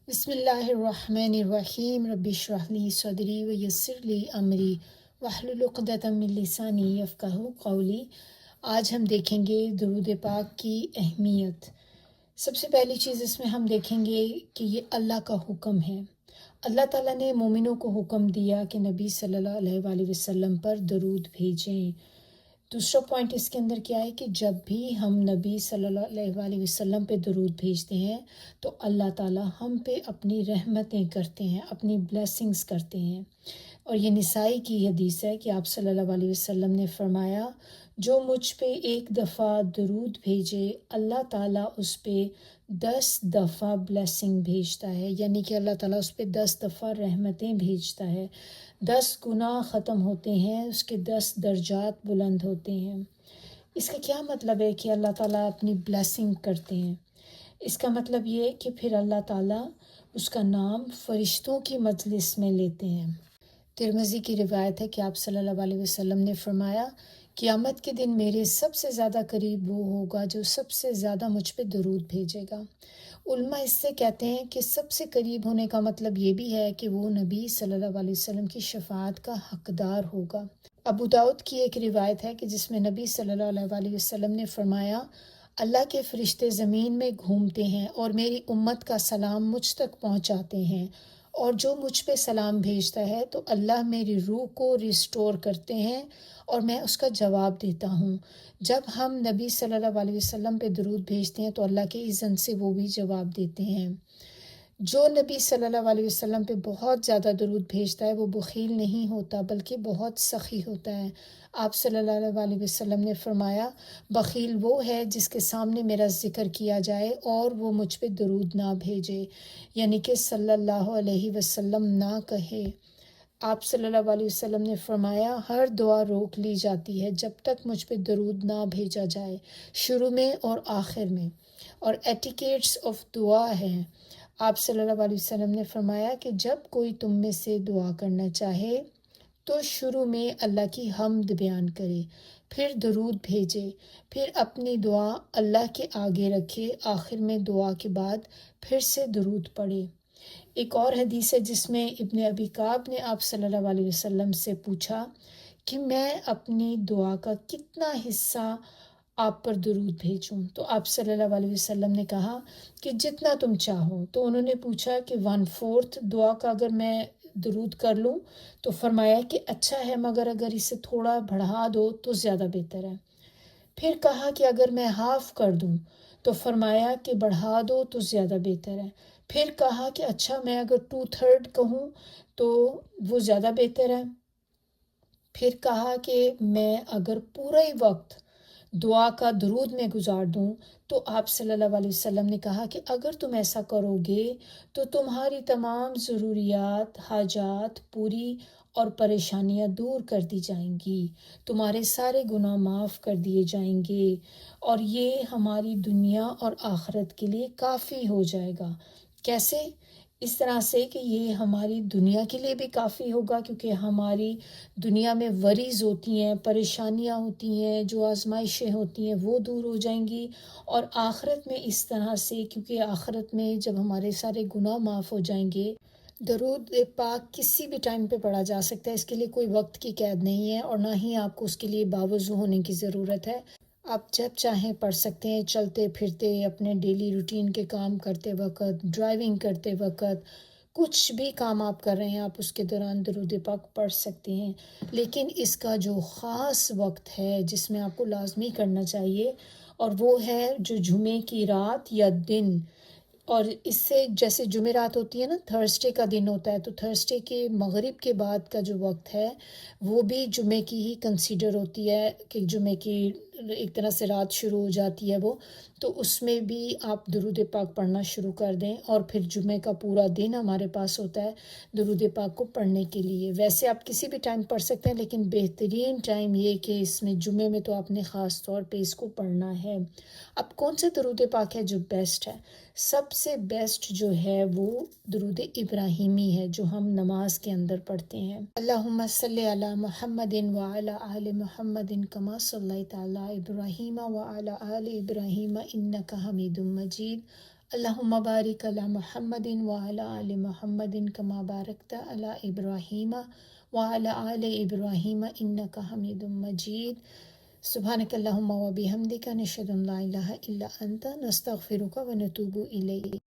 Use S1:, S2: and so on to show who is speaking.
S1: بسم اللہ الرحمن الرحیم رب اشرح لی صدری ویسر لی امری واحلل عقدۃ من لسانی یفقہوا قولی۔ آج ہم دیکھیں گے درود پاک کی اہمیت۔ سب سے پہلی چیز اس میں ہم دیکھیں گے کہ یہ اللہ کا حکم ہے۔ اللہ تعالیٰ نے مومنوں کو حکم دیا کہ نبی صلی اللہ علیہ وآلہ وسلم پر درود بھیجیں۔ دوسرا پوائنٹ اس کے اندر کیا ہے کہ جب بھی ہم نبی صلی اللہ علیہ وآلہ وسلم پہ درود بھیجتے ہیں تو اللہ تعالیٰ ہم پہ اپنی رحمتیں کرتے ہیں، اپنی بلیسنگز کرتے ہیں۔ اور یہ نسائی کی حدیث ہے کہ آپ صلی اللہ علیہ وسلم نے فرمایا، جو مجھ پہ ایک دفعہ درود بھیجے اللہ تعالیٰ اس پہ 10 دفعہ بلیسنگ بھیجتا ہے، یعنی کہ اللہ تعالیٰ اس پہ 10 دفعہ رحمتیں بھیجتا ہے۔ 10 گناہ ختم ہوتے ہیں، اس کے 10 درجات بلند ہوتے ہیں۔ اس کا کیا مطلب ہے کہ اللہ تعالیٰ اپنی بلیسنگ کرتے ہیں؟ اس کا مطلب یہ کہ پھر اللہ تعالیٰ اس کا نام فرشتوں کی مجلس میں لیتے ہیں۔ ترمذی کی روایت ہے کہ آپ صلی اللہ علیہ وسلم نے فرمایا، قیامت کے دن میرے سب سے زیادہ قریب وہ ہوگا جو سب سے زیادہ مجھ پہ درود بھیجے گا۔ علماء اس سے کہتے ہیں کہ سب سے قریب ہونے کا مطلب یہ بھی ہے کہ وہ نبی صلی اللہ علیہ وسلم کی شفاعت کا حقدار ہوگا۔ ابو داؤد کی ایک روایت ہے کہ جس میں نبی صلی اللہ علیہ وآلہ وسلم نے فرمایا، اللہ کے فرشتے زمین میں گھومتے ہیں اور میری امت کا سلام مجھ تک پہنچاتے ہیں، اور جو مجھ پہ سلام بھیجتا ہے تو اللہ میری روح کو ریسٹور کرتے ہیں اور میں اس کا جواب دیتا ہوں۔ جب ہم نبی صلی اللہ علیہ وسلم پہ درود بھیجتے ہیں تو اللہ کے اذن سے وہ بھی جواب دیتے ہیں۔ جو نبی صلی اللہ علیہ وسلم پہ بہت زیادہ درود بھیجتا ہے وہ بخیل نہیں ہوتا بلکہ بہت سخی ہوتا ہے۔ آپ صلی اللہ علیہ وسلم نے فرمایا، بخیل وہ ہے جس کے سامنے میرا ذکر کیا جائے اور وہ مجھ پہ درود نہ بھیجے، یعنی کہ صلی اللہ علیہ وسلم نہ کہے۔ آپ صلی اللہ علیہ وسلم نے فرمایا، ہر دعا روک لی جاتی ہے جب تک مجھ پہ درود نہ بھیجا جائے، شروع میں اور آخر میں، اور ایٹیکیٹس آف دعا ہیں۔ آپ صلی اللہ علیہ وسلم نے فرمایا کہ جب کوئی تم میں سے دعا کرنا چاہے تو شروع میں اللہ کی حمد بیان کرے، پھر درود بھیجے، پھر اپنی دعا اللہ کے آگے رکھے، آخر میں دعا کے بعد پھر سے درود پڑھے۔ ایک اور حدیث ہے جس میں ابن ابی کعب نے آپ صلی اللہ علیہ وسلم سے پوچھا کہ میں اپنی دعا کا کتنا حصہ آپ پر درود بھیجوں؟ تو آپ صلی اللہ علیہ وسلم نے کہا کہ جتنا تم چاہو۔ تو انہوں نے پوچھا کہ 1/4 دعا کا اگر میں درود کر لوں؟ تو فرمایا کہ اچھا ہے، مگر اگر اسے تھوڑا بڑھا دو تو زیادہ بہتر ہے۔ پھر کہا کہ اگر میں ہاف کر دوں؟ تو فرمایا کہ بڑھا دو تو زیادہ بہتر ہے۔ پھر کہا کہ اچھا میں اگر 2/3 کہوں تو وہ زیادہ بہتر ہے۔ پھر کہا کہ میں اگر پورا ہی وقت دعا کا درود میں گزار دوں؟ تو آپ صلی اللہ علیہ وسلم نے کہا کہ اگر تم ایسا کرو گے تو تمہاری تمام ضروریات، حاجات پوری اور پریشانیاں دور کر دی جائیں گی، تمہارے سارے گناہ معاف کر دیے جائیں گے، اور یہ ہماری دنیا اور آخرت کے لیے کافی ہو جائے گا۔ کیسے؟ اس طرح سے کہ یہ ہماری دنیا کے لیے بھی کافی ہوگا، کیونکہ ہماری دنیا میں وریز ہوتی ہیں، پریشانیاں ہوتی ہیں، جو آزمائشیں ہوتی ہیں وہ دور ہو جائیں گی، اور آخرت میں اس طرح سے، کیونکہ آخرت میں جب ہمارے سارے گناہ معاف ہو جائیں گے، درود پاک کسی بھی ٹائم پہ پڑھا جا سکتا ہے، اس کے لیے کوئی وقت کی قید نہیں ہے، اور نہ ہی آپ کو اس کے لیے باوضو ہونے کی ضرورت ہے۔ آپ جب چاہیں پڑھ سکتے ہیں، چلتے پھرتے، اپنے ڈیلی روٹین کے کام کرتے وقت، ڈرائیونگ کرتے وقت، کچھ بھی کام آپ کر رہے ہیں آپ اس کے دوران درود پاک پڑھ سکتے ہیں۔ لیکن اس کا جو خاص وقت ہے جس میں آپ کو لازمی کرنا چاہیے، اور وہ ہے جو جمعے کی رات یا دن، اور اس سے جیسے جمعرات ہوتی ہے نا، تھرسڈے کا دن ہوتا ہے، تو تھرسڈے کے مغرب کے بعد کا جو وقت ہے وہ بھی جمعے کی ہی کنسیڈر ہوتی ہے، کہ جمعے کی ایک طرح سے رات شروع ہو جاتی ہے وہ، تو اس میں بھی آپ درود پاک پڑھنا شروع کر دیں، اور پھر جمعے کا پورا دن ہمارے پاس ہوتا ہے درود پاک کو پڑھنے کے لیے۔ ویسے آپ کسی بھی ٹائم پڑھ سکتے ہیں، لیکن بہترین ٹائم یہ کہ اس میں جمعے میں تو آپ نے خاص طور پہ اس کو پڑھنا ہے۔ اب کون سے درود پاک ہے جو بیسٹ ہے؟ سب سے بیسٹ جو ہے وہ درود ابراہیمی ہے، جو ہم نماز کے اندر پڑھتے ہیں۔ اللہم صلی علی محمد وعلی آل محمد کما صلیت علی ابراہیم وعلی آل ابراہیم انک حمید مجید۔ اللہم بارک علی محمد وعلی آل محمد کما بارکت علی ابراہیم وعلی آل ابراہیم انک حمید مجید۔ سبحانک اللہم و بحمدک نشہد ان لا الہ الا انت نستغفرک و نتوب الیک۔